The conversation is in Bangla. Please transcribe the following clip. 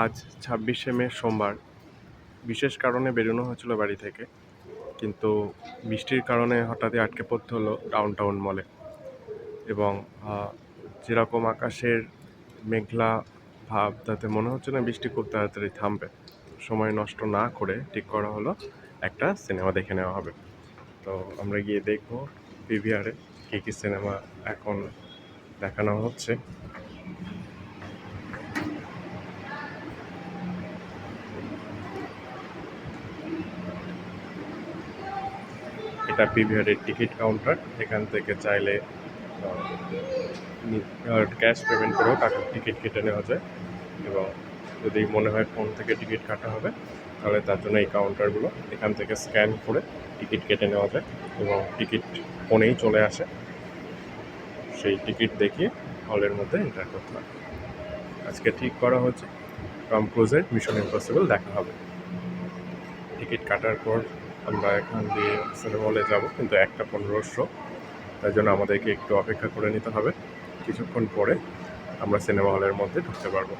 আজ 26শে মে সোমবার। বিশেষ কারণে বেরোনো হয়েছিল বাড়ি থেকে, কিন্তু বৃষ্টির কারণে হঠাৎই আটকে পড়তে হলো ডাউনটাউন মলে। এবং যেরকম আকাশের মেঘলা ভাব, তাতে মনে হচ্ছে না বৃষ্টি খুব তাড়াতাড়ি থামবে। সময় নষ্ট না করে ঠিক করা হলো একটা সিনেমা দেখে নেওয়া হবে। তো আমরা গিয়ে দেখবো পিভিআরে কী কী সিনেমা এখন দেখানো হচ্ছে। এটা পিভিআরের টিকিট কাউন্টার। এখান থেকে চাইলে ক্যাশ পেমেন্ট করেও টাকা টিকিট কেটে নেওয়া যায়, এবং যদি মনে হয় ফোন থেকে টিকিট কাটা হবে তাহলে তার জন্য এই কাউন্টারগুলো, এখান থেকে স্ক্যান করে টিকিট কেটে নেওয়া যায় এবং টিকিট ফোনেই চলে আসে। সেই টিকিট দেখিয়ে হলের মধ্যে এন্টার করতে হয়। আজকে ঠিক করা হচ্ছে টম ক্রুজের মিশন ইম্পসিবল দেখা হবে। টিকিট কাটার পর আমরা এখান দিয়ে সিনেমা হলে যাবো, কিন্তু 1:15 শো, তাই জন্য আমাদেরকে একটু অপেক্ষা করে নিতে হবে। কিছুক্ষণ পরে আমরা সিনেমা হলের মধ্যে ঢুকতে পারবো।